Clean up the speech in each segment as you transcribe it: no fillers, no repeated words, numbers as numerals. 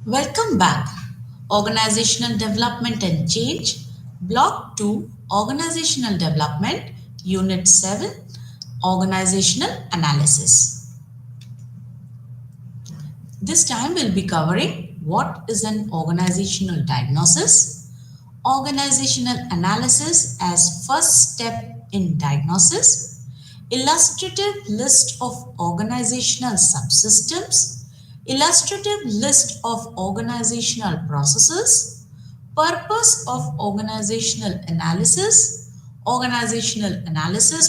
Welcome back. Organizational Development and Change, Block 2, Organizational Development, Unit 7, Organizational Analysis. This time we'll be covering what is an organizational diagnosis, organizational analysis as first step in diagnosis, illustrative list of organizational subsystems, illustrative list of organizational processes, purpose of organizational analysis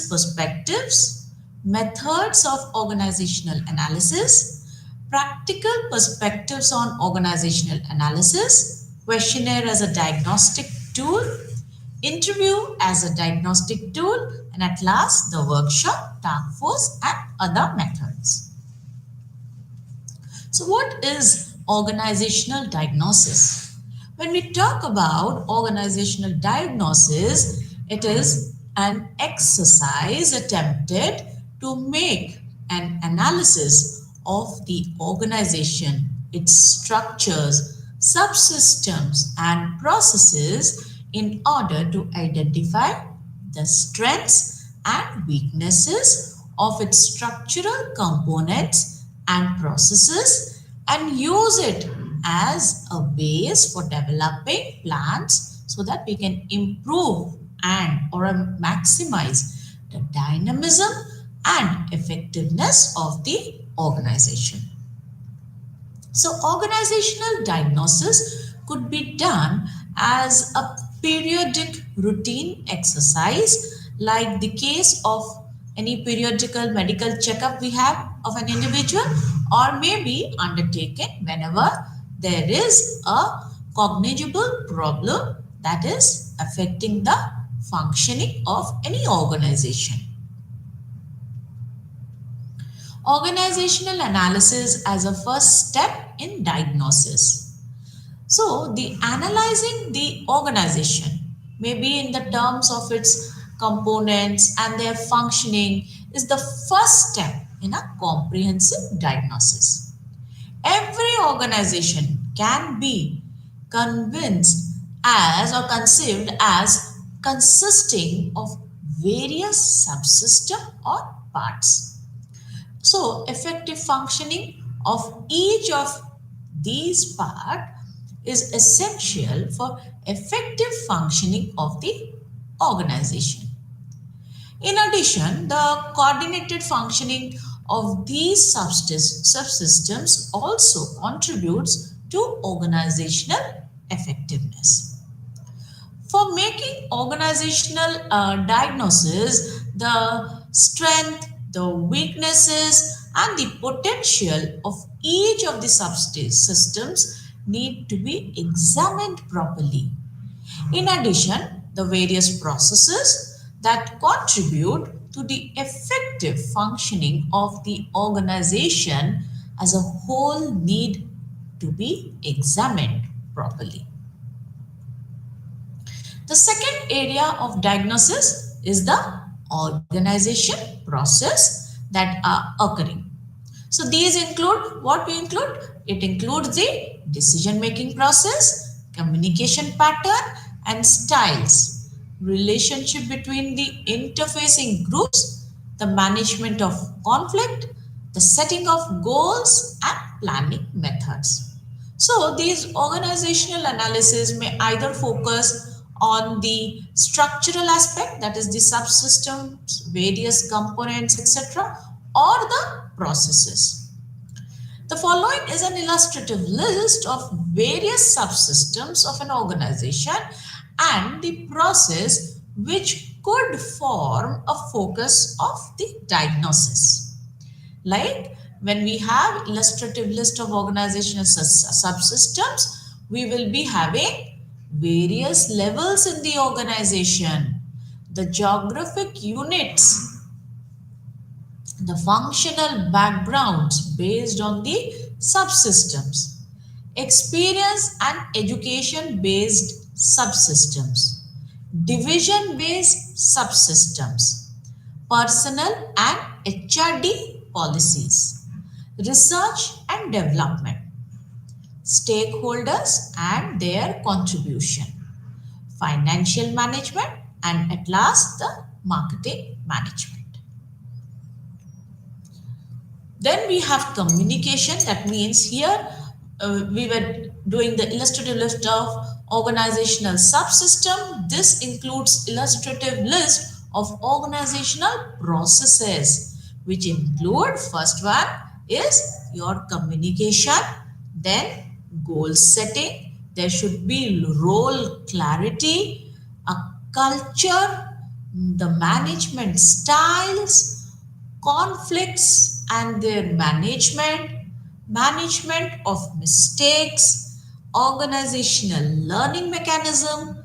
perspectives, methods of organizational analysis, practical perspectives on organizational analysis, questionnaire as a diagnostic tool, interview as a diagnostic tool, and at last the workshop, task force, and other methods. So, what is organizational diagnosis? When we talk about organizational diagnosis, it is an exercise attempted to make an analysis of the organization, its structures, subsystems, and processes in order to identify the strengths and weaknesses of its structural components and processes and use it as a base for developing plans so that we can improve and or maximize the dynamism and effectiveness of the organization. So organizational diagnosis could be done as a periodic routine exercise like the case of any periodical medical checkup we have of an individual, or may be undertaken whenever there is a cognizable problem that is affecting the functioning of any organization. Organizational analysis as a first step in diagnosis. So, the analyzing the organization, maybe in the terms of its components and their functioning, is the first step in a comprehensive diagnosis. Every organization can be convinced as or conceived as consisting of various subsystem or parts. So, effective functioning of each of these parts is essential for effective functioning of the organization. In addition, the coordinated functioning of these subsystems also contributes to organizational effectiveness. For making organizational diagnosis, the strength, the weaknesses, and the potential of each of the subsystems need to be examined properly. In addition, the various processes that contribute to the effective functioning of the organization as a whole need to be examined properly. The second area of diagnosis is the organization process that are occurring. So these include what we include? It includes the decision making process, communication pattern and styles, relationship between the interfacing groups, the management of conflict, the setting of goals and planning methods. So these organizational analysis may either focus on the structural aspect, that is the subsystems, various components, etc., or the processes. The following is an illustrative list of various subsystems of an organization and the process which could form a focus of the diagnosis. Like when we have illustrative list of organizational subsystems, we will be having various levels in the organization, the geographic units, the functional backgrounds based on the subsystems, experience and education based subsystems, division based subsystems, personnel and HRD policies, research and development, stakeholders and their contribution, financial management, and at last the marketing management. Then we have communication. That means here we were doing the illustrative list of organizational subsystem. This includes illustrative list of organizational processes, which include first one is your communication, then goal setting. There should be role clarity, a culture, the management styles, conflicts and their management, management of mistakes, organizational learning mechanism,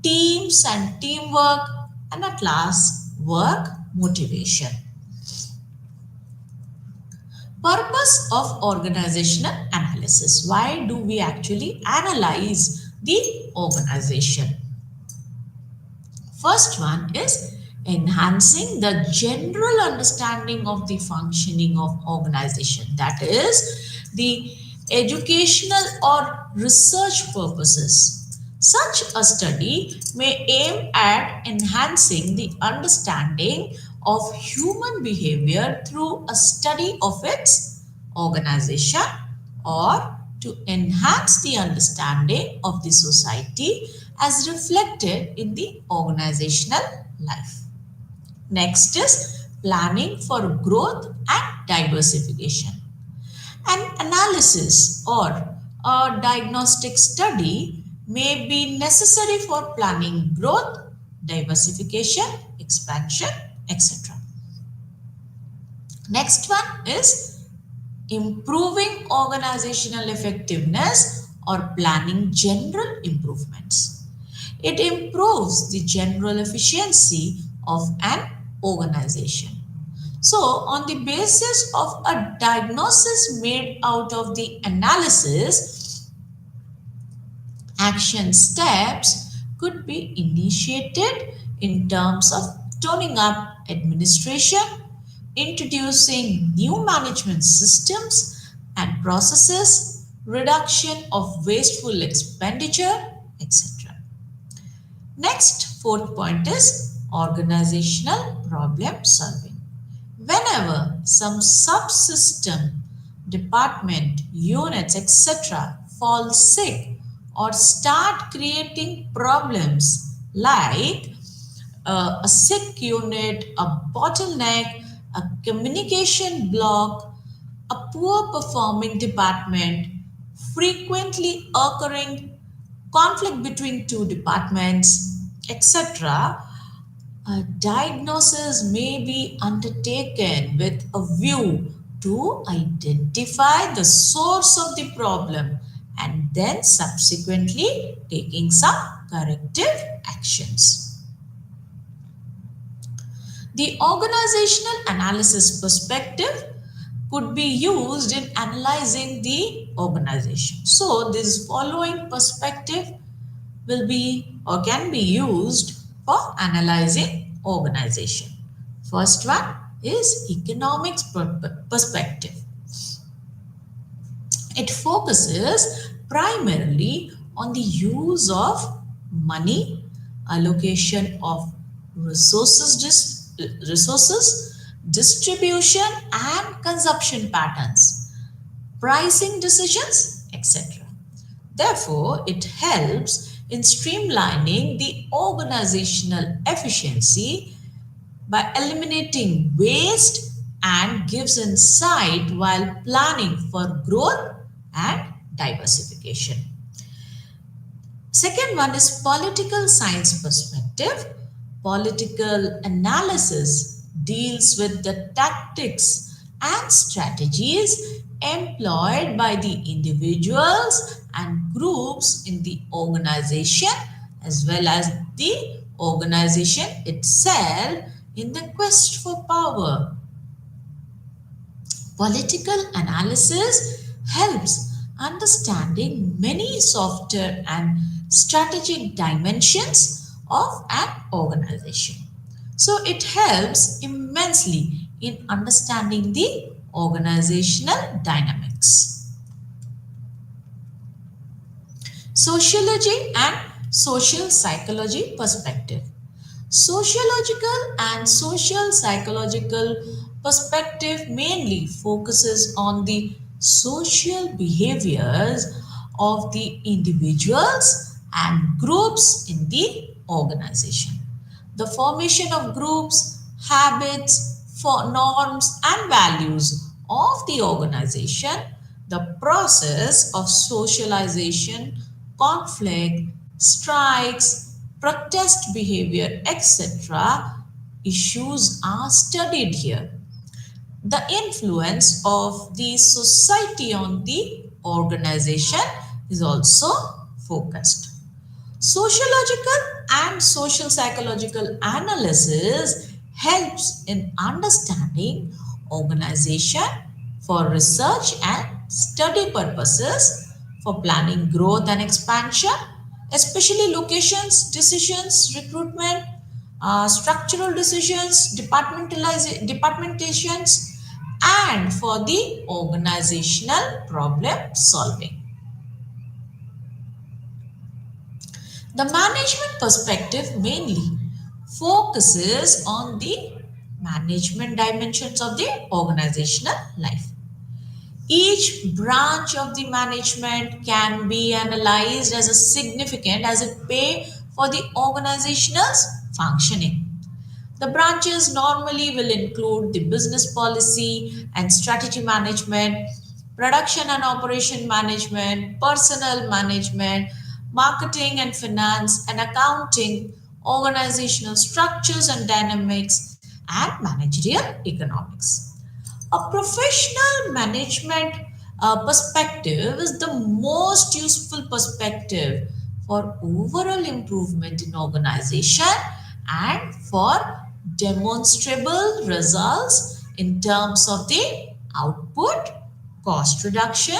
teams and teamwork, and at last, work motivation. Purpose of organizational analysis. Why do we actually analyze the organization? First one is enhancing the general understanding of the functioning of organization. That is the educational or research purposes. Such a study may aim at enhancing the understanding of human behavior through a study of its organization or to enhance the understanding of the society as reflected in the organizational life. Next is planning for growth and diversification. An analysis or a diagnostic study may be necessary for planning growth, diversification, expansion, etc. Next one is improving organizational effectiveness or planning general improvements. It improves the general efficiency of an organization. So, on the basis of a diagnosis made out of the analysis, action steps could be initiated in terms of toning up administration, introducing new management systems and processes, reduction of wasteful expenditure, etc. Next, fourth point is organizational problem solving. Whenever some subsystem, department, units, etc. fall sick or start creating problems like a sick unit, a bottleneck, a communication block, a poor performing department, frequently occurring conflict between two departments, etc., a diagnosis may be undertaken with a view to identify the source of the problem and then subsequently taking some corrective actions. The organizational analysis perspective could be used in analyzing the organization. So, this following perspective will be or can be used for analyzing organization. First one is economics perspective. It focuses primarily on the use of money, allocation of resources, distribution and consumption patterns, pricing decisions, etc. Therefore, it helps in streamlining the organizational efficiency by eliminating waste and gives insight while planning for growth and diversification. Second one is political science perspective. Political analysis deals with the tactics and strategies employed by the individuals and groups in the organization as well as the organization itself in the quest for power. Political analysis helps understanding many softer and strategic dimensions of an organization. So it helps immensely in understanding the organizational dynamics. Sociology and social psychology perspective. Sociological and social psychological perspective mainly focuses on the social behaviors of the individuals and groups in the organization. The formation of groups, habits, for norms and values of the organization, the process of socialization, conflict, strikes, protest behavior, etc. issues are studied here. The influence of the society on the organization is also focused. Sociological and social psychological analysis helps in understanding organization for research and study purposes, for planning growth and expansion, especially locations, decisions, recruitment, structural decisions, departmentations, and for the organizational problem solving. The management perspective mainly focuses on the management dimensions of the organizational life. Each branch of the management can be analyzed as a significant as it pay for the organization's functioning. The branches normally will include the business policy and strategy management, production and operation management, personnel management, marketing and finance and accounting, organizational structures and dynamics, and managerial economics. A professional management perspective is the most useful perspective for overall improvement in organization and for demonstrable results in terms of the output, cost reduction,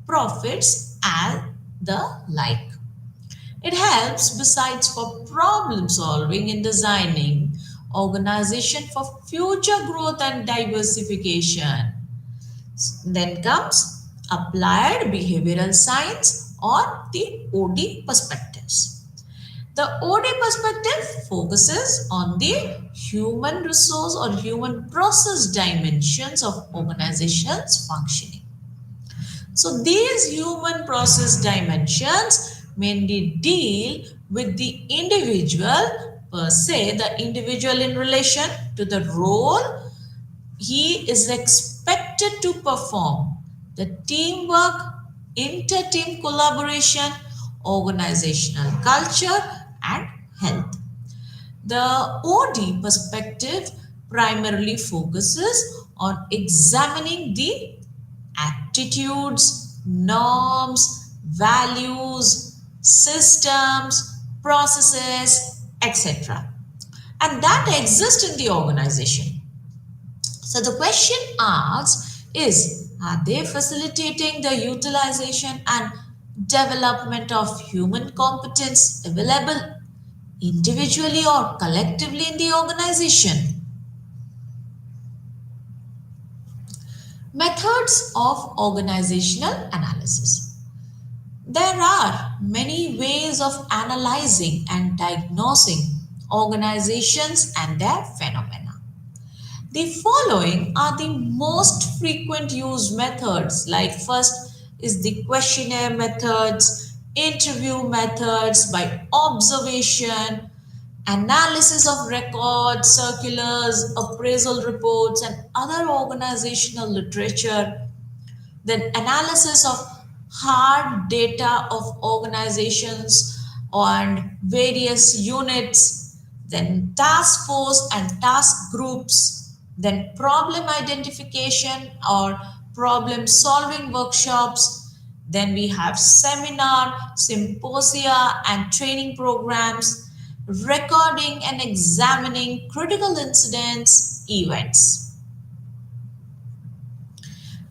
profits, and the like. It helps besides for problem solving in designing organization for future growth and diversification. Then comes applied behavioral science or the OD perspectives. The OD perspective focuses on the human resource or human process dimensions of organizations functioning. So these human process dimensions mainly deal with the individual per se, the individual in relation to the role he is expected to perform, the teamwork, inter-team collaboration, organizational culture, and health. The OD perspective primarily focuses on examining the attitudes, norms, values, systems, processes, etc. And that exist in the organization. So the question asks is, are they facilitating the utilization and development of human competence available individually or collectively in the organization? Methods of organizational analysis. There are many ways of analyzing and diagnosing organizations and their phenomena. The following are the most frequent used methods, like first is the questionnaire methods, interview methods by observation, analysis of records, circulars, appraisal reports, and other organizational literature, then analysis of hard data of organizations and various units, then task force and task groups, then problem identification or problem solving workshops, then we have seminar, symposia and training programs, recording and examining critical incidents, events.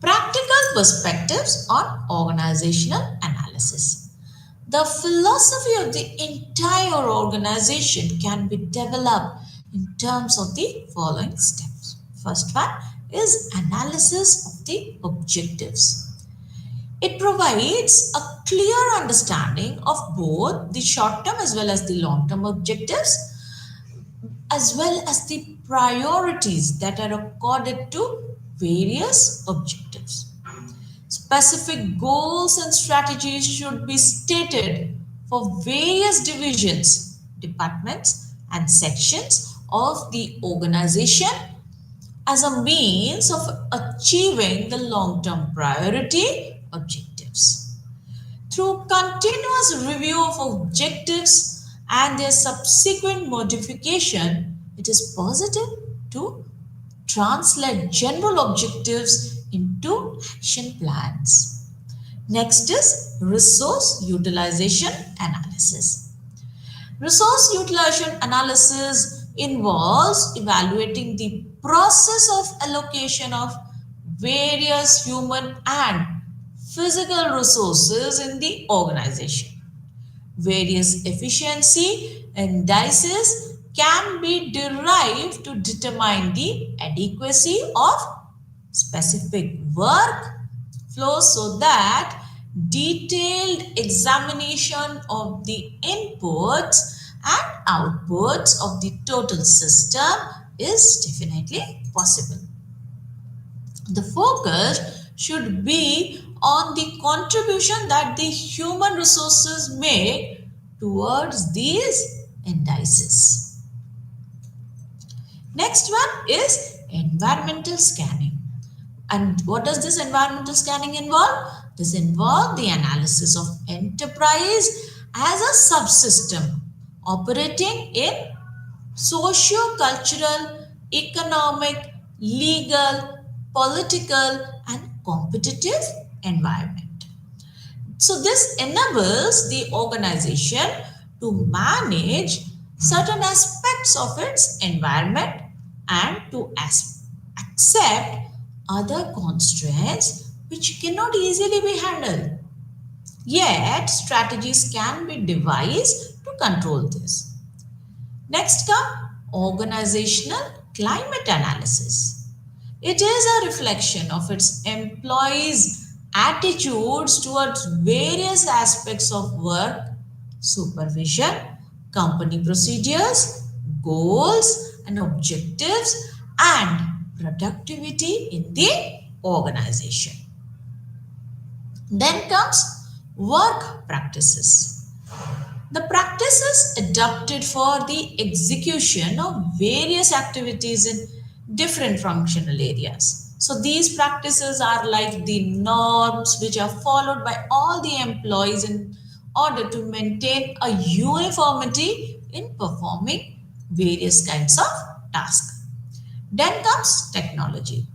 Practical perspectives on organizational analysis. The philosophy of the entire organization can be developed in terms of the following steps. First one is analysis of the objectives. It provides a clear understanding of both the short term as well as the long term objectives, as well as the priorities that are accorded to various objectives. Specific goals and strategies should be stated for various divisions, departments, and sections of the organization as a means of achieving the long term priority objectives. Through continuous review of objectives and their subsequent modification, it is possible to translate general objectives into action plans. Next is resource utilization analysis. Resource utilization analysis involves evaluating the process of allocation of various human and physical resources in the organization. Various efficiency indices can be derived to determine the adequacy of specific work flows so that detailed examination of the inputs and outputs of the total system is definitely possible. The focus should be on the contribution that the human resources make towards these indices. Next one is environmental scanning. And what does this environmental scanning involve? This involves the analysis of enterprise as a subsystem operating in socio-cultural, economic, legal, political, and competitive environment. So this enables the organization to manage certain aspects of its environment and to accept other constraints which cannot easily be handled. Yet strategies can be devised to control this. Next come organizational climate analysis. It is a reflection of its employees' attitudes towards various aspects of work, supervision, company procedures, goals and objectives, and productivity in the organization. Then comes work practices. The practices adopted for the execution of various activities in different functional areas. So these practices are like the norms which are followed by all the employees in order to maintain a uniformity in performing various kinds of tasks. Then comes technology.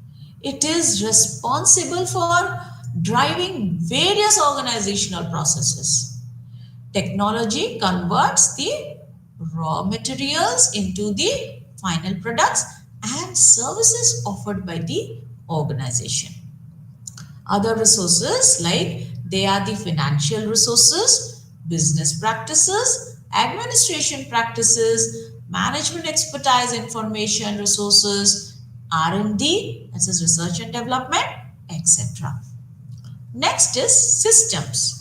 It is responsible for driving various organizational processes. Technology converts the raw materials into the final products and services offered by the organization. Other resources like they are the financial resources, business practices, administration practices, management expertise, information resources, R&D, that is research and development, etc. Next is systems.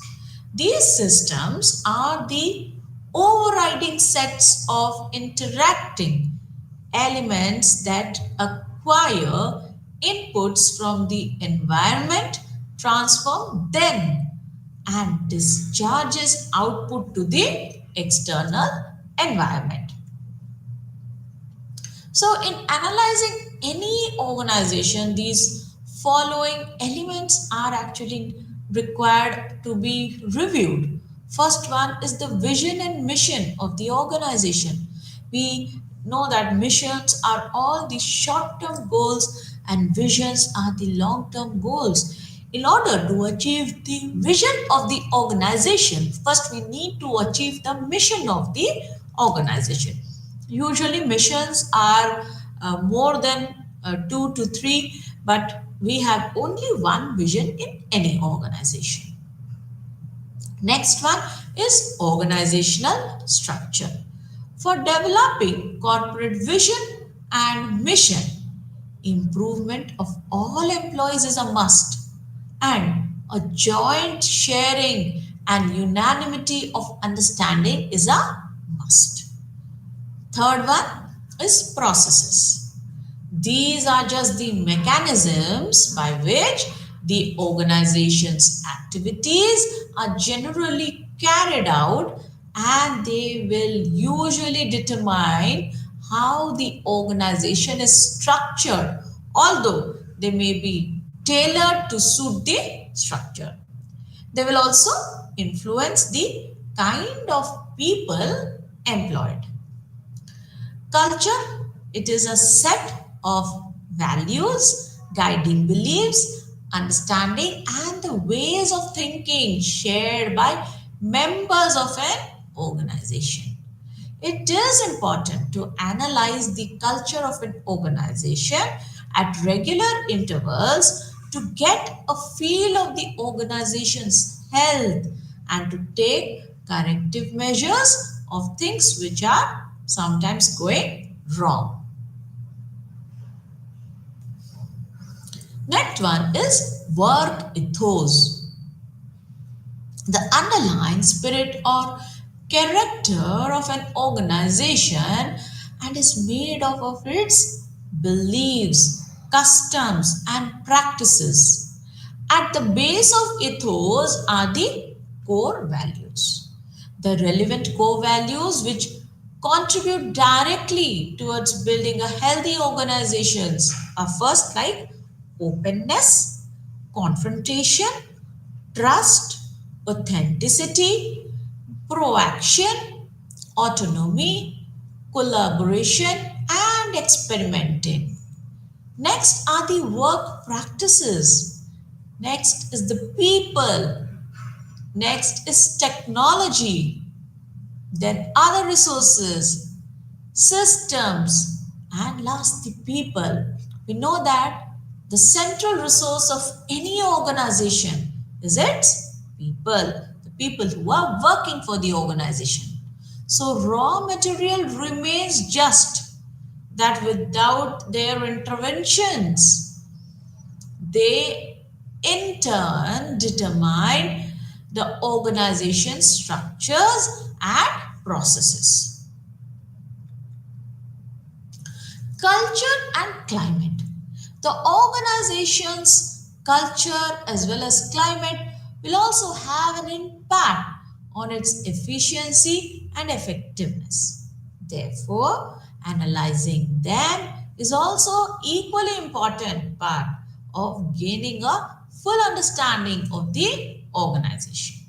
These systems are the overriding sets of interacting elements that acquire inputs from the environment, transform them, and discharges output to the external environment. So, in analyzing any organization, these following elements are actually required to be reviewed. First one is the vision and mission of the organization. We know that missions are all the short-term goals and visions are the long-term goals. In order to achieve the vision of the organization, first we need to achieve the mission of the organization. Usually missions are more than 2 to 3, but we have only one vision in any organization. Next one is organizational structure. For developing corporate vision and mission, improvement of all employees is a must, and a joint sharing and unanimity of understanding is a must. Third one is processes. These are just the mechanisms by which the organization's activities are generally carried out, and they will usually determine how the organization is structured, although they may be tailored to suit the structure. They will also influence the kind of people employed. Culture, it is a set of values, guiding beliefs, understanding, and the ways of thinking shared by members of an organization. It is important to analyze the culture of an organization at regular intervals to get a feel of the organization's health and to take corrective measures of things which are sometimes going wrong. Next one is work ethos, the underlying spirit or character of an organization, and is made up of its beliefs, customs, and practices. At the base of ethos are the core values. The relevant core values which contribute directly towards building a healthy organizations are first like openness, confrontation, trust, authenticity, proaction, autonomy, collaboration, and experimenting. Next are the work practices. Next is the people. Next is technology. Then other resources, systems, and last the people. We know that the central resource of any organization is its people, the people who are working for the organization. So raw material remains just that without their interventions, they in turn determine the organization structures and processes. Culture and climate. The organization's culture as well as climate will also have an impact on its efficiency and effectiveness. Therefore, analyzing them is also equally important part of gaining a full understanding of the organization.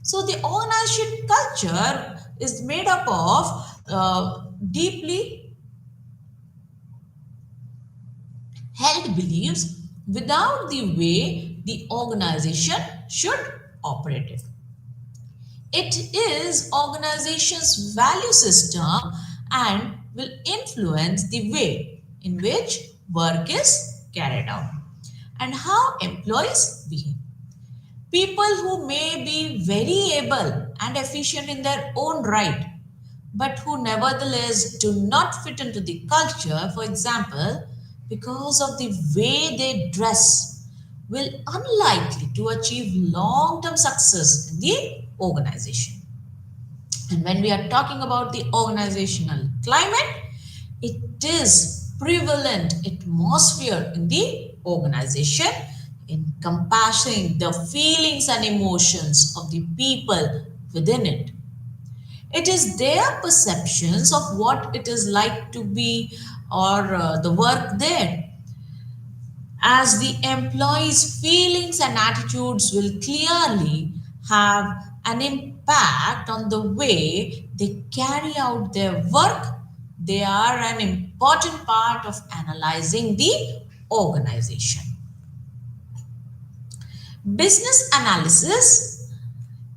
So the organization culture is made up of deeply held beliefs without the way the organization should operate it. It is organization's value system and will influence the way in which work is carried out and how employees behave. People who may be very able and efficient in their own right, but who nevertheless do not fit into the culture, for example, because of the way they dress, will unlikely to achieve long-term success in the organization. And when we are talking about the organizational climate, it is prevalent atmosphere in the organization encompassing the feelings and emotions of the people within it. It is their perceptions of what it is like to be or the work there. As the employees' feelings and attitudes will clearly have an impact on the way they carry out their work, they are an important part of analyzing the organization. Business analysis,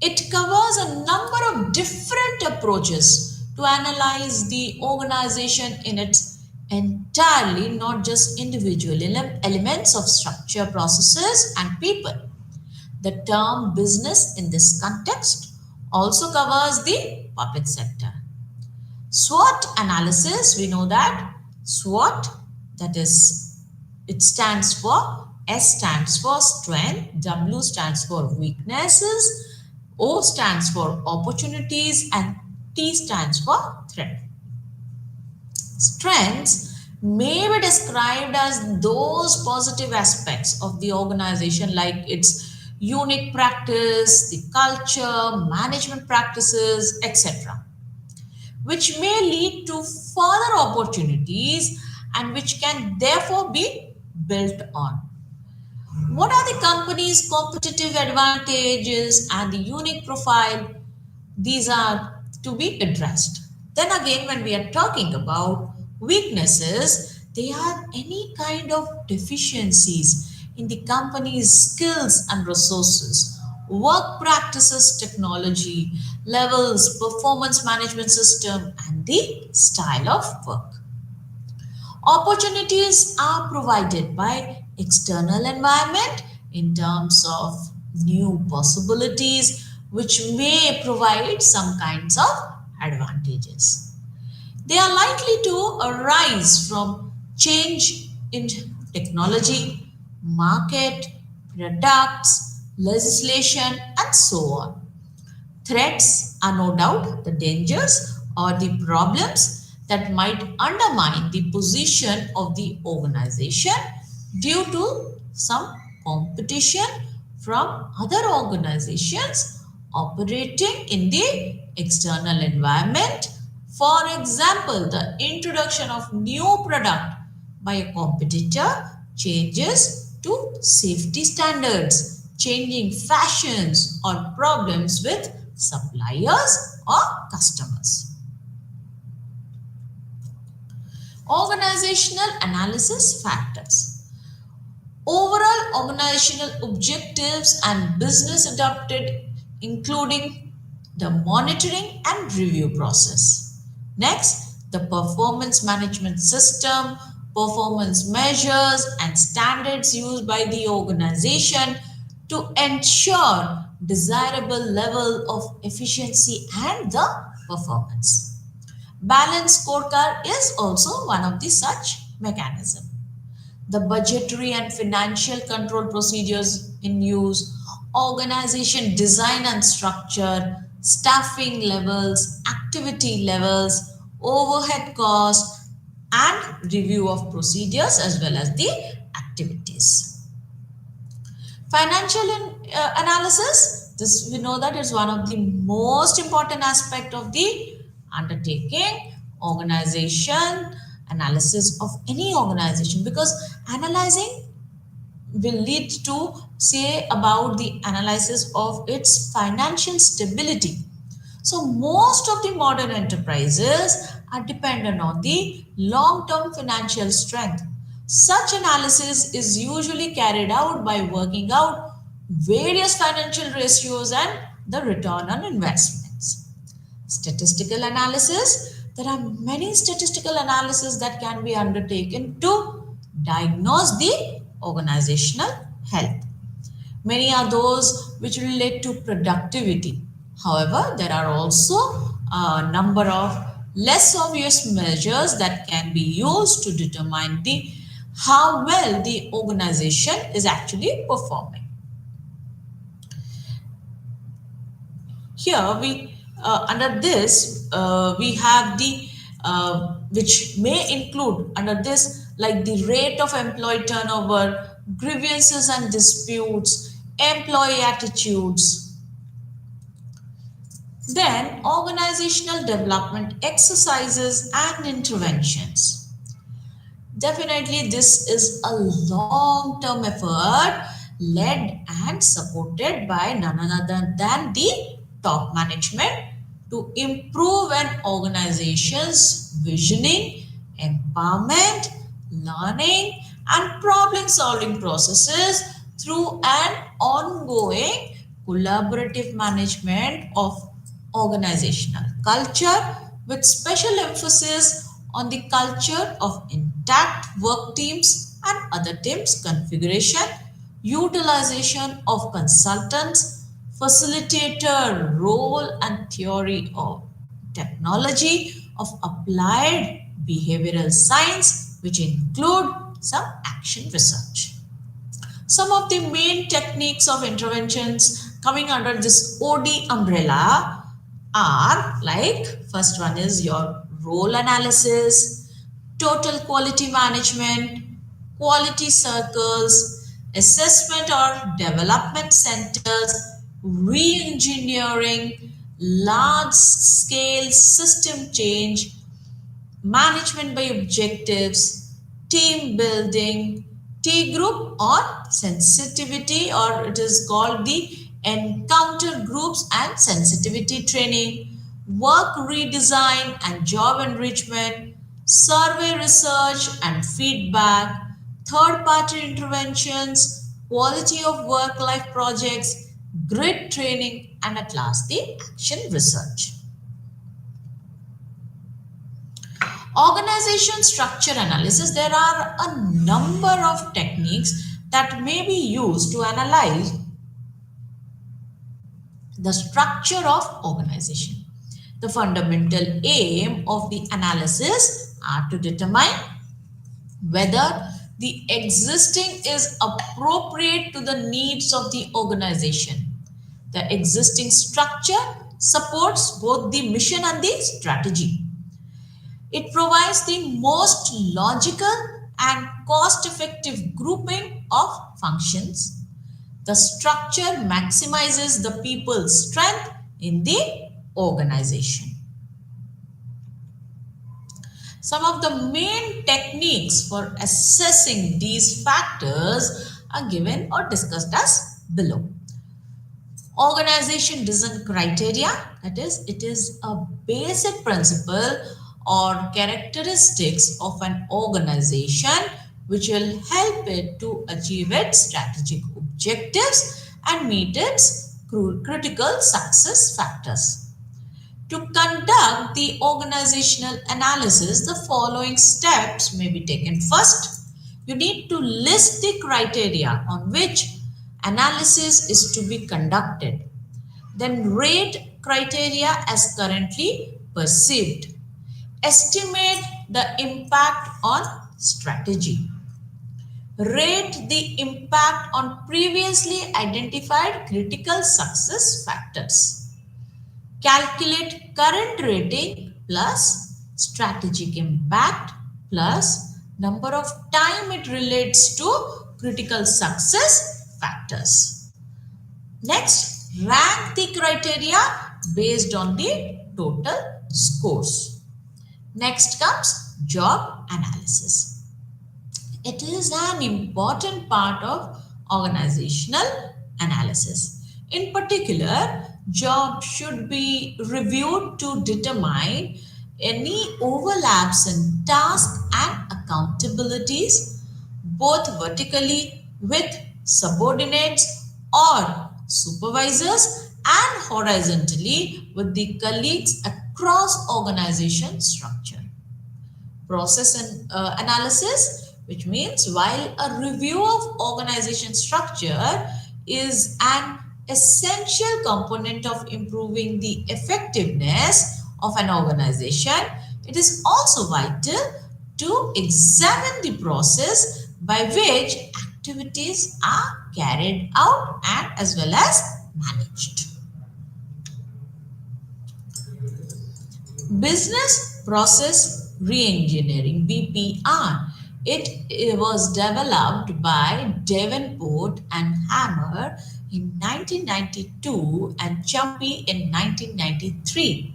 it covers a number of different approaches to analyze the organization in its entirely, not just individual elements of structure, processes, and people. The term business in this context also covers the public sector. SWOT analysis, we know that SWOT, that is, it stands for S stands for strength, W stands for weaknesses, O stands for opportunities, and T stands for threat. Strengths may be described as those positive aspects of the organization, like its unique practice, the culture, management practices, etc., which may lead to further opportunities and which can therefore be built on. What are the company's competitive advantages and the unique profile? These are to be addressed. Then again, when we are talking about weaknesses, they are any kind of deficiencies in the company's skills and resources, work practices, technology, levels, performance management system, and the style of work. Opportunities are provided by external environment in terms of new possibilities which may provide some kinds of advantages. They are likely to arise from change in technology, market, products, legislation, and so on. Threats are no doubt the dangers or the problems that might undermine the position of the organization due to some competition from other organizations operating in the external environment. For example, the introduction of new product by a competitor changes to safety standards, changing fashions or problems with suppliers or customers. Organizational analysis factors. Overall organizational objectives and business adopted, including the monitoring and review process. Next, the performance management system, performance measures and standards used by the organization to ensure desirable level of efficiency and the performance. Balance scorecard is also one of the such mechanism. The budgetary and financial control procedures in use, organization design and structure, staffing levels, activity levels, overhead costs, and review of procedures as well as the activities. Financial analysis, this we know that is one of the most important aspect of the undertaking, organization, analysis of any organization, because analyzing will lead to say about the analysis of its financial stability. So most of the modern enterprises are dependent on the long-term financial strength. Such analysis is usually carried out by working out various financial ratios and the return on investments. Statistical analysis, there are many statistical analysis that can be undertaken to diagnose the organizational health. Many are those which relate to productivity. However, there are also a number of less obvious measures that can be used to determine the how well the organization is actually performing. Here we under this we have the which may include under this like the rate of employee turnover, grievances and disputes, employee attitudes. Then organizational development exercises and interventions. Definitely, this is a long term effort led and supported by none other than the top management to improve an organization's visioning, empowerment, learning, and problem solving processes through an ongoing collaborative management of organizational culture with special emphasis on the culture of intact work teams and other teams configuration, utilization of consultants, facilitator role and theory of technology of applied behavioral science which include some action research. Some of the main techniques of interventions coming under this OD umbrella are like first one is your role analysis, total quality management, quality circles, assessment or development centers, re-engineering, large scale system change, management by objectives, team building, T group or sensitivity, or it is called the encounter groups and sensitivity training, work redesign and job enrichment, survey research and feedback, third party interventions, quality of work life projects, grid training, and at last the action research. Organization structure analysis, there are a number of techniques that may be used to analyze the structure of organization. The fundamental aim of the analysis are to determine whether the existing is appropriate to the needs of the organization. The existing structure supports both the mission and the strategy. It provides the most logical and cost-effective grouping of functions. The structure maximizes the people's strength in the organization. Some of the main techniques for assessing these factors are given or discussed as below. Organization design criteria, that is, it is a basic principle or characteristics of an organization which will help it to achieve its strategic objectives and meet its critical success factors. To conduct the organizational analysis, the following steps may be taken. First, you need to list the criteria on which analysis is to be conducted. Then rate criteria as currently perceived. Estimate the impact on strategy. Rate the impact on previously identified critical success factors. Calculate current rating plus strategic impact plus number of time it relates to critical success factors. Next, rank the criteria based on the total scores. Next comes job analysis. It is an important part of organizational analysis. In particular, jobs should be reviewed to determine any overlaps in tasks and accountabilities, both vertically with subordinates or supervisors and horizontally with the colleagues across organization structure. Process and analysis, which means while a review of organization structure is an essential component of improving the effectiveness of an organization, it is also vital to examine the process by which activities are carried out and as well as managed. Business process reengineering, BPR. It was developed by Davenport and Hammer in 1992 and Chumpy in 1993,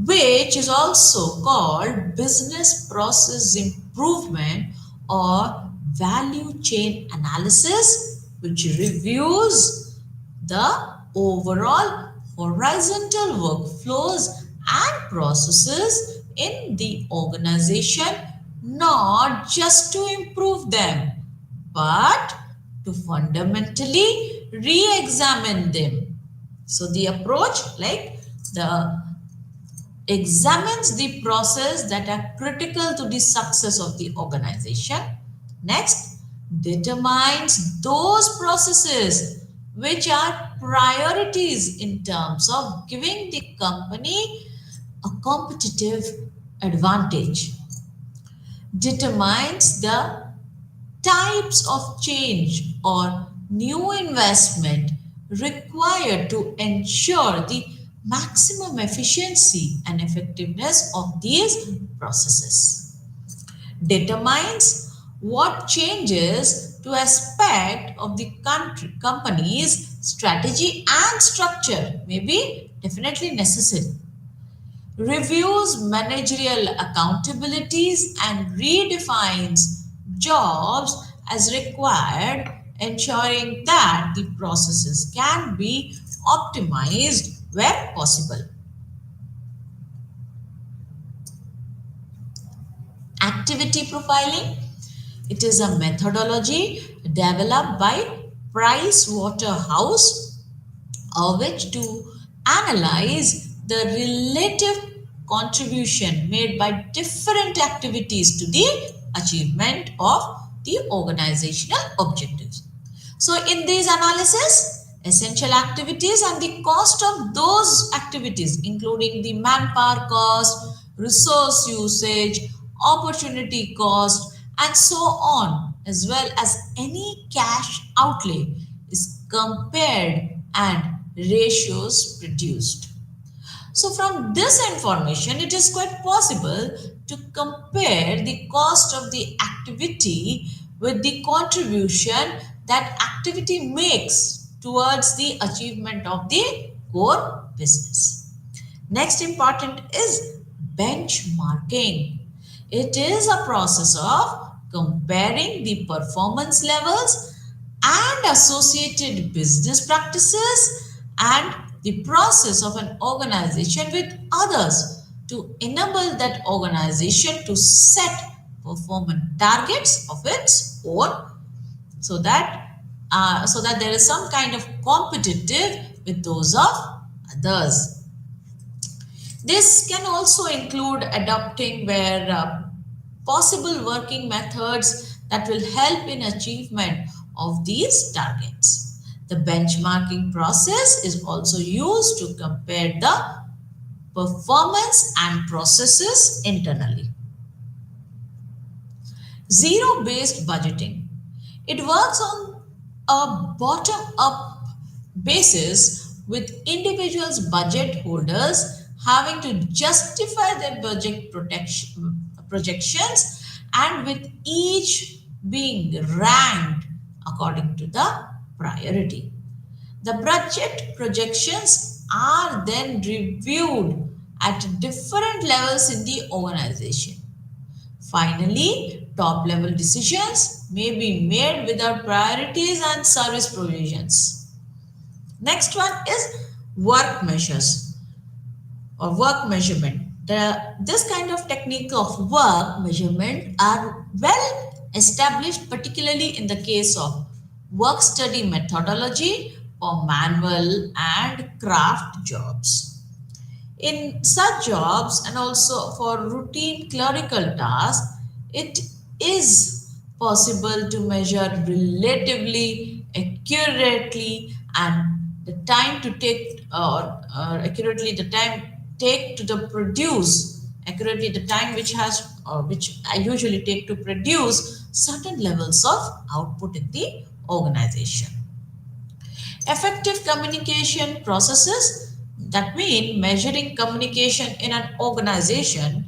which is also called business process improvement or value chain analysis, which reviews the overall horizontal workflows and processes in the organization, not just to improve them, but to fundamentally re-examine them. So the approach examines the process that are critical to the success of the organization. Next, determines those processes which are priorities in terms of giving the company a competitive advantage. Determines the types of change or new investment required to ensure the maximum efficiency and effectiveness of these processes. Determines what changes to aspect of the company's strategy and structure may be definitely necessary. Reviews managerial accountabilities and redefines jobs as required, ensuring that the processes can be optimized where possible. Activity profiling. It is a methodology developed by Price Waterhouse which to analyze the relative contribution made by different activities to the achievement of the organizational objectives. So in these analysis, essential activities and the cost of those activities, including the manpower cost, resource usage, opportunity cost, and so on, as well as any cash outlay, is compared and ratios produced. So from this information, it is quite possible to compare the cost of the activity with the contribution that activity makes towards the achievement of the core business. Next important is benchmarking. It is a process of comparing the performance levels and associated business practices and the process of an organization with others to enable that organization to set performance targets of its own so that there is some kind of competitive with those of others. This can also include adopting where possible working methods that will help in achievement of these targets. The benchmarking process is also used to compare the performance and processes internally. Zero-based budgeting. It works on a bottom-up basis with individuals' budget holders having to justify their projections and with each being ranked according to the priority. The budget projections are then reviewed at different levels in the organization. Finally, top level decisions may be made without priorities and service provisions. Next one is work measures or work measurement. This kind of technique of work measurement are well established, particularly in the case of work study methodology for manual and craft jobs. In such jobs and also for routine clerical tasks, it is possible to measure relatively accurately and the time to take accurately the time take to the produce accurately the time which I usually take to produce certain levels of output in the organization. Effective communication processes, that mean measuring communication in an organization,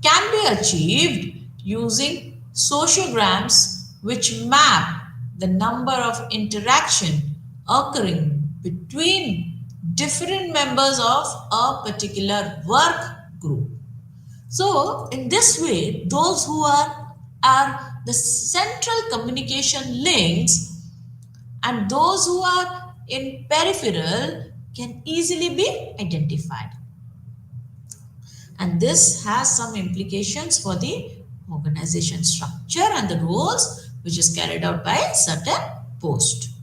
can be achieved using sociograms which map the number of interaction occurring between different members of a particular work group. So in this way, those who are the central communication links and those who are in peripheral can easily be identified. And this has some implications for the organization structure and the roles which is carried out by certain posts.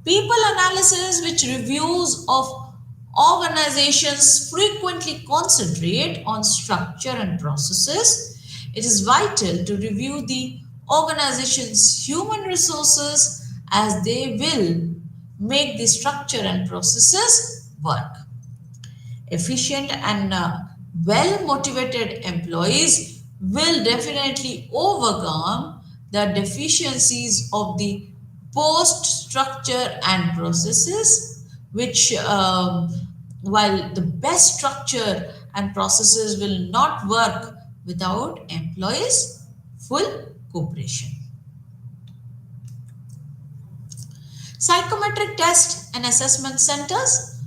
People analysis, which reviews of organizations frequently concentrate on structure and processes. It is vital to review the organization's human resources as they will make the structure and processes work. Efficient and well-motivated employees will definitely overcome the deficiencies of the post structure and processes, which while the best structure and processes will not work without employees' full cooperation. Psychometric test and assessment centers,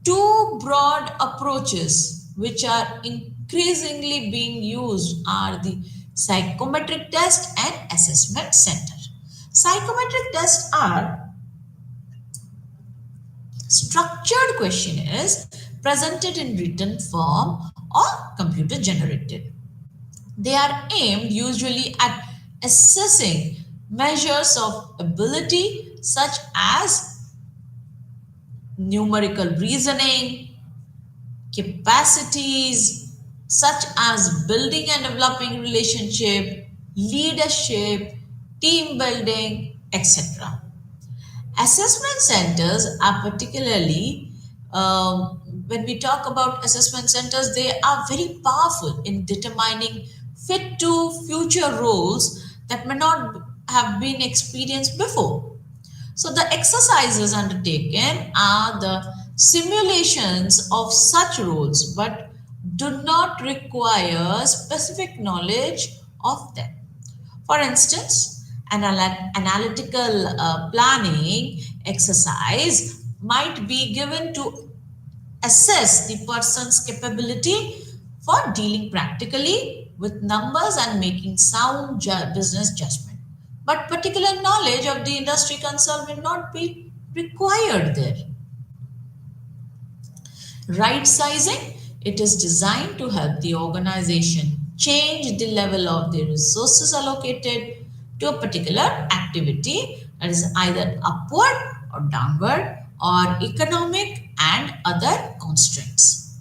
two broad approaches which are increasingly being used are the psychometric test and assessment center. Psychometric tests are structured questionnaires presented in written form or computer generated. They are aimed usually at assessing measures of ability such as numerical reasoning, capacities such as building and developing relationship, leadership, team building, etc. Assessment centers are particularly, when we talk about assessment centers, they are very powerful in determining fit to future roles that may not have been experienced before. So the exercises undertaken are the simulations of such roles but do not require specific knowledge of them. For instance, an analytical planning exercise might be given to assess the person's capability for dealing practically with numbers and making sound business judgment. But particular knowledge of the industry concerned will not be required there. Right sizing, it is designed to help the organization change the level of the resources allocated to a particular activity, that is either upward or downward or economic and other constraints.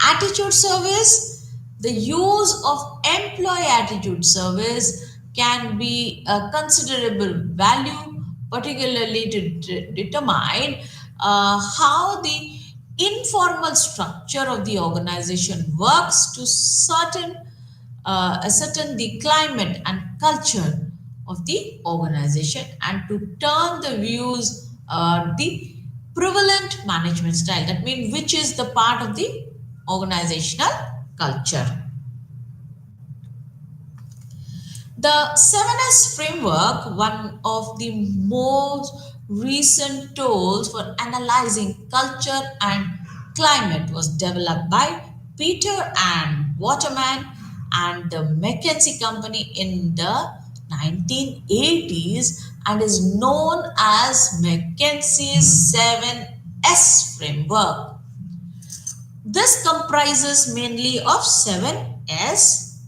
Attitude service, the use of employee attitude service can be a considerable value, particularly to determine how the informal structure of the organization works to ascertain the climate and culture of the organization and to turn the views the prevalent management style, that means which is the part of the organizational culture. The 7S framework, one of the most recent tools for analyzing culture and climate, was developed by Peter and Waterman and the McKinsey Company in the 1980s and is known as McKinsey's 7S framework. This comprises mainly of 7S,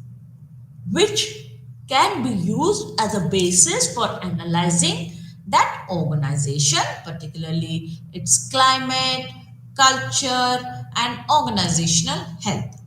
which can be used as a basis for analyzing that organization, particularly its climate, culture, and organizational health.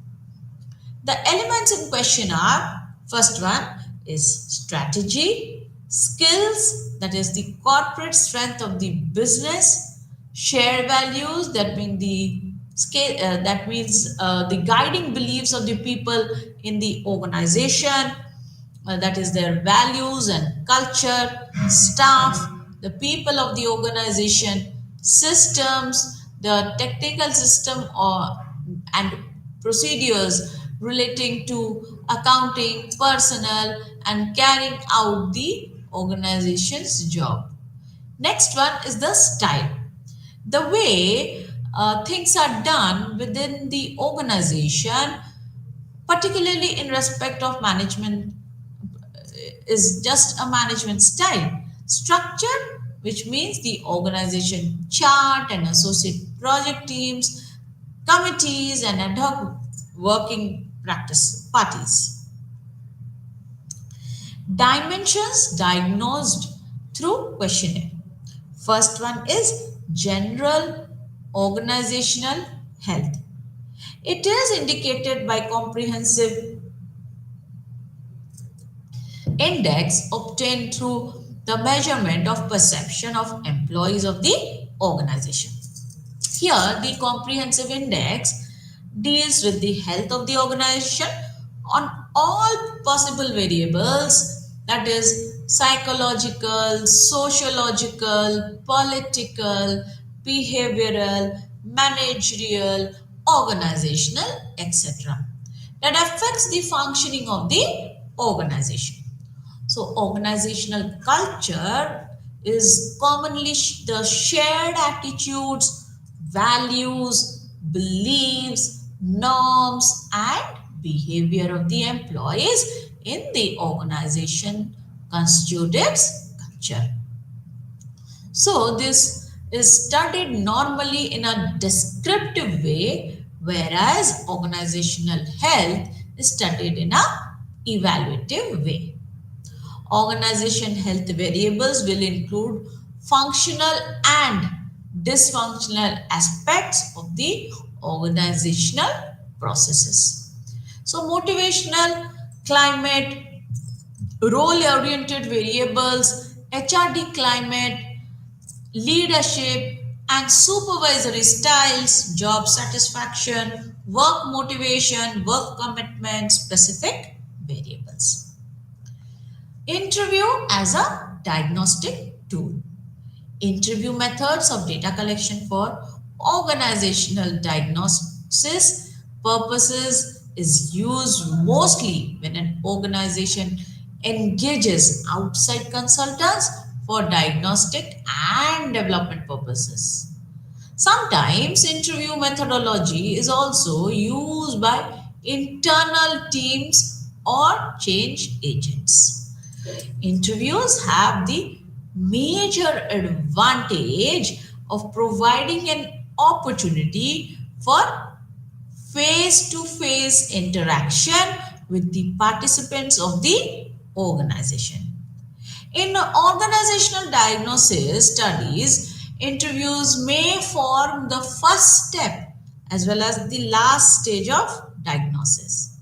The elements in question are, first one is strategy, skills, that is the corporate strength of the business, share values, that means the scale, the guiding beliefs of the people in the organization, that is their values and culture, staff, the people of the organization, systems, the technical system and procedures relating to accounting, personnel, and carrying out the organization's job. Next one is the style. The way things are done within the organization, particularly in respect of management, is just a management style. Structure, which means the organization chart and associate project teams, committees, and ad hoc working practice parties. Dimensions diagnosed through questionnaire. First one is general organizational health. It is indicated by comprehensive index obtained through the measurement of perception of employees of the organization. Here, the comprehensive index deals with the health of the organization on all possible variables, that is psychological, sociological, political, behavioral, managerial, organizational, etc. that affects the functioning of the organization. So, organizational culture is commonly the shared attitudes, values, beliefs, norms, and behavior of the employees in the organization constitute its culture. So, this is studied normally in a descriptive way, whereas organizational health is studied in a evaluative way. Organization health variables will include functional and dysfunctional aspects of the organizational processes. So, motivational, climate, role oriented variables, HRD climate, leadership, and supervisory styles, job satisfaction, work motivation, work commitment, specific variables. Interview as a diagnostic tool. Interview methods of data collection for organizational diagnosis purposes is used mostly when an organization engages outside consultants for diagnostic and development purposes. Sometimes interview methodology is also used by internal teams or change agents. Interviews have the major advantage of providing an opportunity for face to face interaction with the participants of the organization. In organizational diagnosis studies, interviews may form the first step as well as the last stage of diagnosis.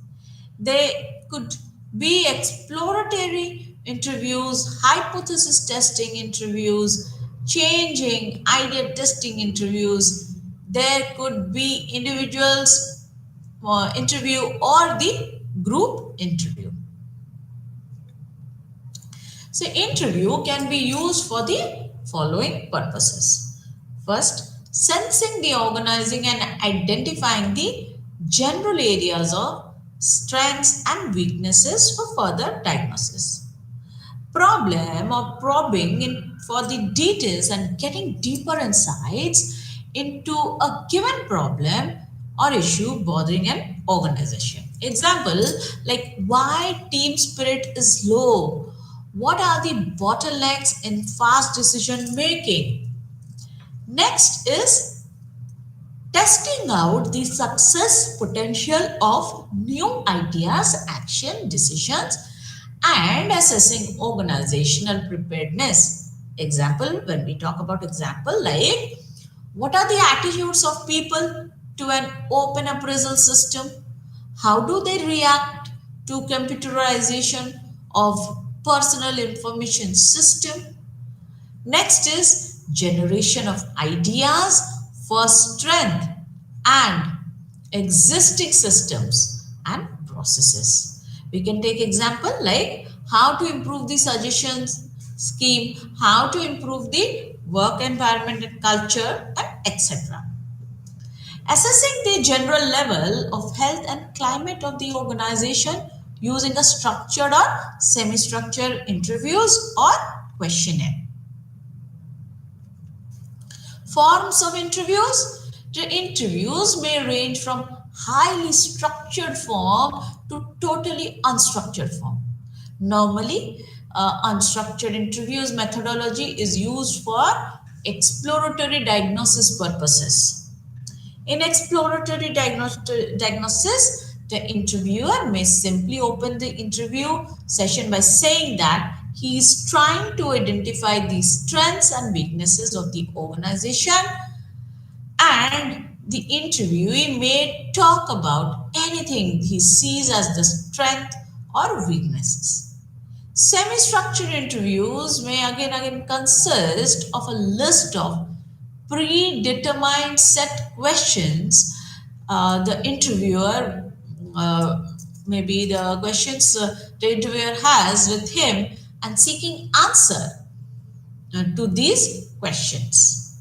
They could be exploratory interviews, hypothesis testing interviews, changing idea testing interviews. There could be individuals interview or the group interview. So, interview can be used for the following purposes. First, sensing the organizing and identifying the general areas of strengths and weaknesses for further diagnosis. Problem or probing in for the details and getting deeper insights into a given problem or issue bothering an organization. Example, like why team spirit is low. What are the bottlenecks in fast decision making? Next is testing out the success potential of new ideas, action, decisions, and assessing organizational preparedness. Example, when we talk about example, like what are the attitudes of people to an open appraisal system? How do they react to computerization of personal information system? Next is generation of ideas for strength and existing systems and processes. We can take example like how to improve the suggestions scheme, how to improve the work environment and culture, and etc. Assessing the general level of health and climate of the organization using a structured or semi-structured interviews or questionnaire. Forms of interviews. The interviews may range from highly structured form to totally unstructured form. Normally, unstructured interviews methodology is used for exploratory diagnosis purposes. In exploratory diagnosis, the interviewer may simply open the interview session by saying that he is trying to identify the strengths and weaknesses of the organization, and the interviewee may talk about anything he sees as the strength or weaknesses. Semi-structured interviews may again consist of a list of predetermined set questions. The interviewer maybe the questions the interviewer has with him and seeking answer to these questions.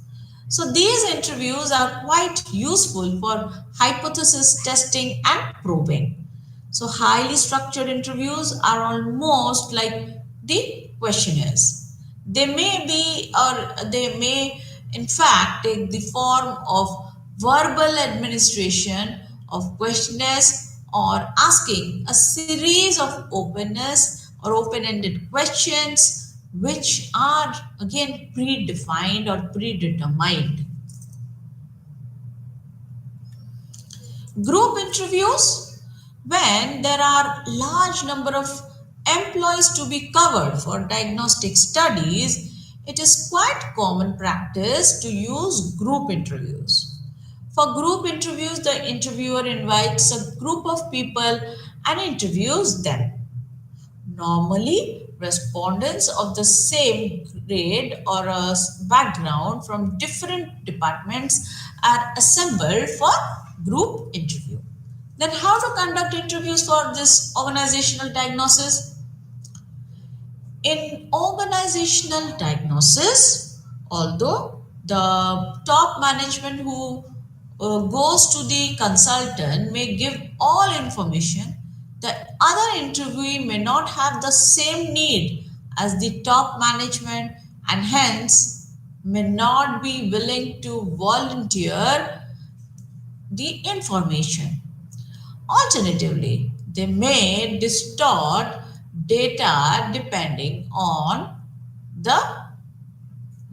So these interviews are quite useful for hypothesis testing and probing. So highly structured interviews are almost like the questionnaires. They may be or they may in fact take the form of verbal administration of questionnaires or asking a series of openness or open-ended questions which are again predefined or predetermined. Group interviews, when there are large number of employees to be covered for diagnostic studies, it is quite common practice to use group interviews. For group interviews, the interviewer invites a group of people and interviews them. Normally, respondents of the same grade or a background from different departments are assembled for group interview. Then how to conduct interviews for this organizational diagnosis? In organizational diagnosis, although the top management who goes to the consultant may give all information, the other interviewee may not have the same need as the top management and hence may not be willing to volunteer the information. Alternatively, they may distort data the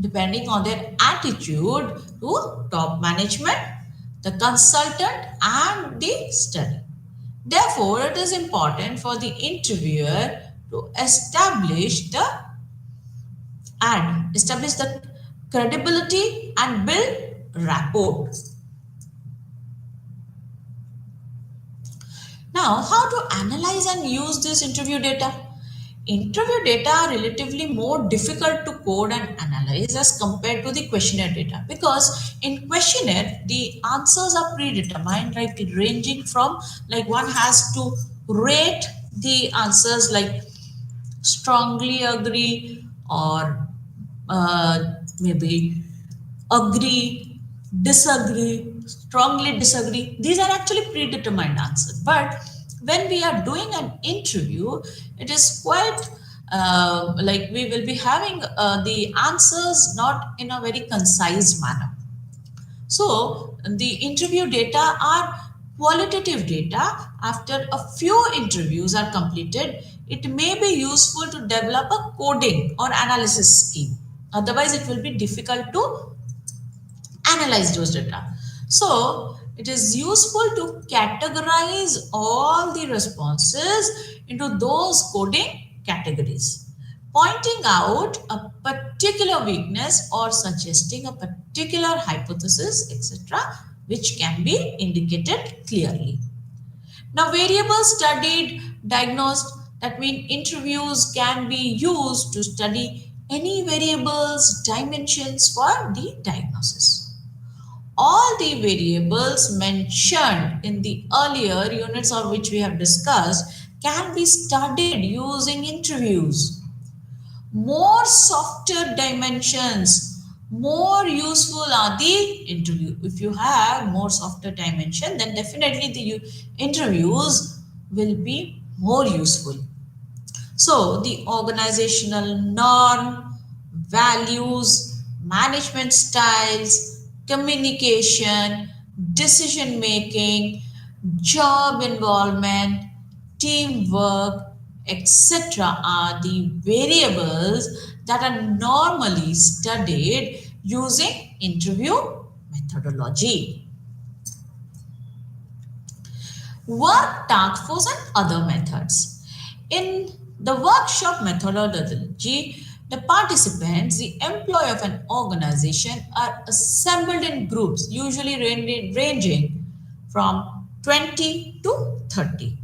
depending on their attitude to top management, the consultant and the study. Therefore, it is important for the interviewer to establish the credibility and build rapport. Now, how to analyze and use this interview data? Interview data are relatively more difficult to code and analyze as compared to the questionnaire data, because in questionnaire the answers are predetermined, like ranging from, like one has to rate the answers like strongly agree or maybe agree, disagree, strongly disagree. These are actually predetermined answers. But when we are doing an interview, it is quite like we will be having the answers not in a very concise manner. So the interview data are qualitative data. After a few interviews are completed, it may be useful to develop a coding or analysis scheme. Otherwise, it will be difficult to analyze those data. So it is useful to categorize all the responses into those coding categories, pointing out a particular weakness or suggesting a particular hypothesis, etc., which can be indicated clearly. Now, variables studied, diagnosed, that means interviews can be used to study any variables, dimensions for the diagnosis. All the variables mentioned in the earlier units of which we have discussed can be studied using interviews. More softer dimensions, more useful are the interview. If you have more softer dimension, then definitely the interviews will be more useful. So the organizational norm, values, management styles, communication, decision making, job involvement, teamwork, etc. are the variables that are normally studied using interview methodology. Work task force and other methods. In the workshop methodology, the participants, the employee of an organization, are assembled in groups, usually ranging from 20 to 30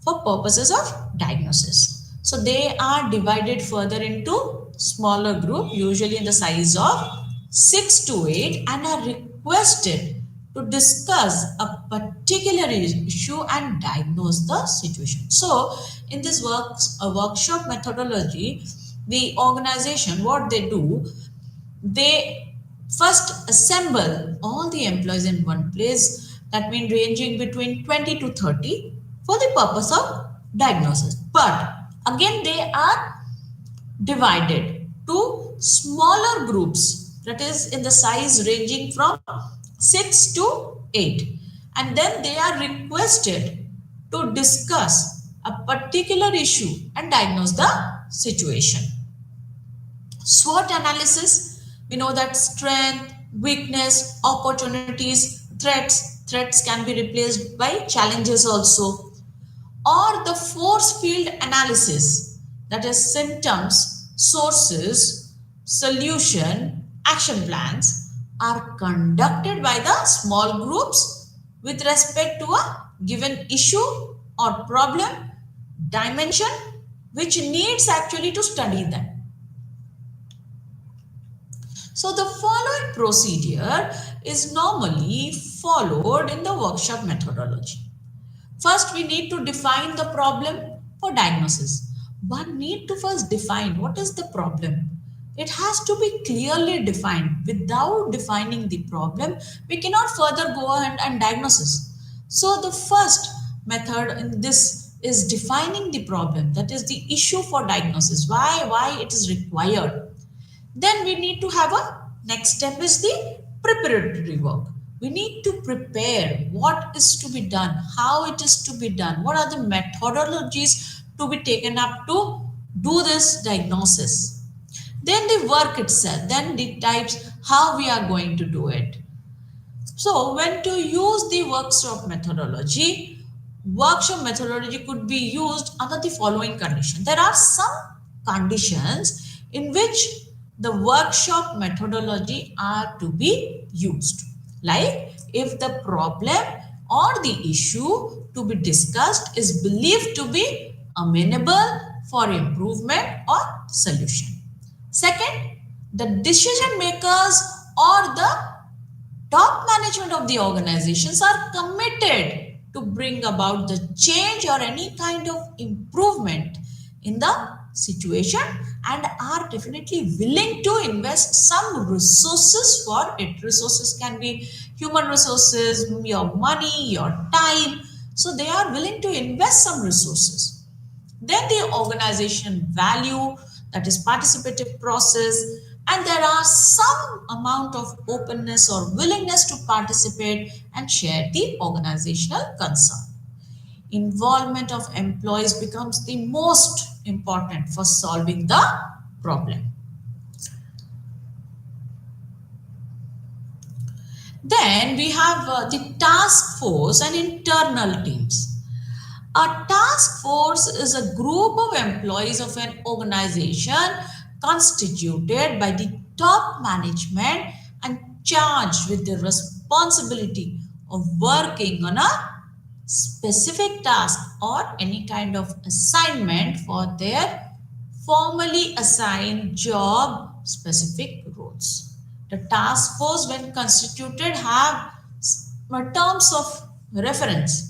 for purposes of diagnosis. So they are divided further into smaller group, usually in the size of 6 to 8, and are requested to discuss a particular issue and diagnose the situation. So, in this workshop methodology, the organization, what they do, they first assemble all the employees in one place, that means ranging between 20 to 30 for the purpose of diagnosis. But again, they are divided to smaller groups, that is in the size ranging from 6 to 8, and then they are requested to discuss a particular issue and diagnose the situation. SWOT analysis, we know that strength, weakness, opportunities, threats can be replaced by challenges also, or the force field analysis, that is symptoms, sources, solution, action plans, are conducted by the small groups with respect to a given issue or problem dimension which needs actually to study them. So the following procedure is normally followed in the workshop methodology. First, we need to define the problem for diagnosis. One need to first define what is the problem. It has to be clearly defined. Without defining the problem, we cannot further go ahead and diagnosis. So the first method in this is defining the problem, that is the issue for diagnosis, why it is required. Then we need to have a next step is the preparatory work. We need to prepare what is to be done, how it is to be done, what are the methodologies to be taken up to do this diagnosis. Then the work itself, then the types, how we are going to do it. So when to use the workshop methodology could be used under the following condition. There are some conditions in which the workshop methodology are to be used. Like if the problem or the issue to be discussed is believed to be amenable for improvement or solution. Second, the decision makers or the top management of the organizations are committed to bring about the change or any kind of improvement in the situation and are definitely willing to invest some resources for it. Resources can be human resources, your money, your time. So they are willing to invest some resources. Then the organization value, that is participative process, and there are some amount of openness or willingness to participate and share the organizational concern. Involvement of employees becomes the most important for solving the problem. Then we have the task force and internal teams. A task force is a group of employees of an organization constituted by the top management and charged with the responsibility of working on a specific task or any kind of assignment for their formally assigned job specific roles. The task force when constituted have terms of reference.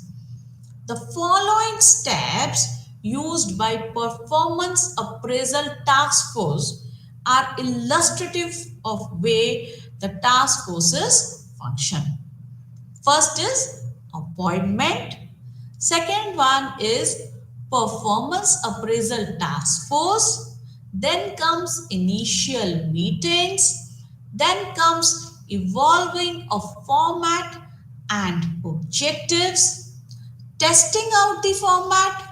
The following steps used by performance appraisal task force are illustrative of way the task forces function. First is appointment. Second one is performance appraisal task force. Then comes initial meetings. Then comes evolving of format and objectives, testing out the format,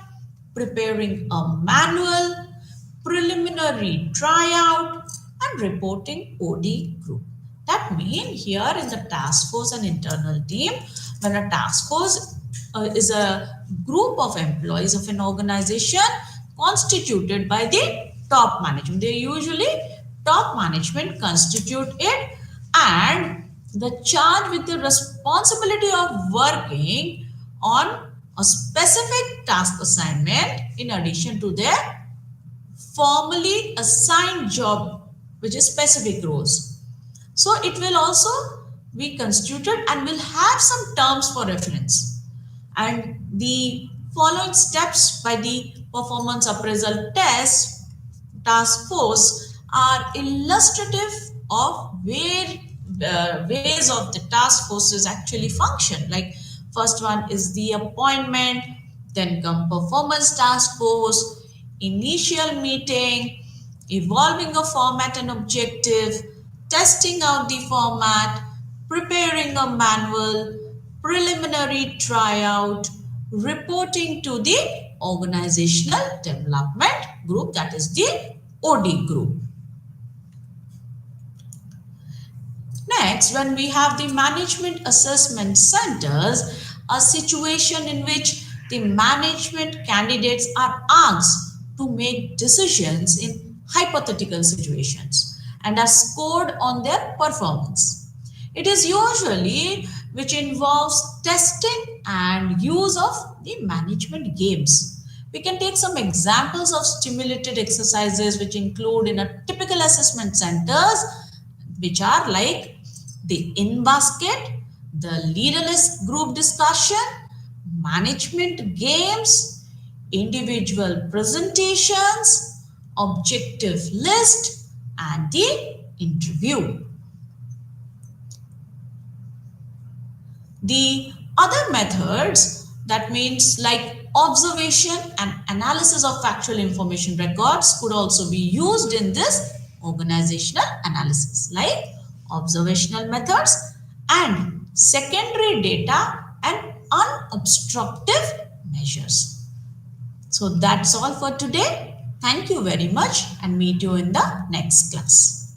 preparing a manual, preliminary tryout, and reporting OD group. That means here in the task force and internal team, when a task force is a group of employees of an organization constituted by the top management. They usually top management constitute it, and the charge with the responsibility of working on a specific task assignment in addition to their formally assigned job, which is specific roles. So it will also we constituted and will have some terms for reference. And the following steps by the performance appraisal test task force are illustrative of ways of the task forces actually function. Like first one is the appointment, then come performance task force, initial meeting, evolving a format and objective, testing out the format, preparing a manual, preliminary tryout, reporting to the organizational development group, that is the OD group. Next, when we have the management assessment centers, a situation in which the management candidates are asked to make decisions in hypothetical situations and are scored on their performance. It is usually which involves testing and use of the management games. We can take some examples of stimulated exercises which include in a typical assessment centers, which are like the in basket, the leaderless group discussion, management games, individual presentations, objective list, and the interview. The other methods, that means like observation and analysis of factual information records, could also be used in this organizational analysis, like observational methods and secondary data and unobstructive measures. So that's all for today. Thank you very much and meet you in the next class.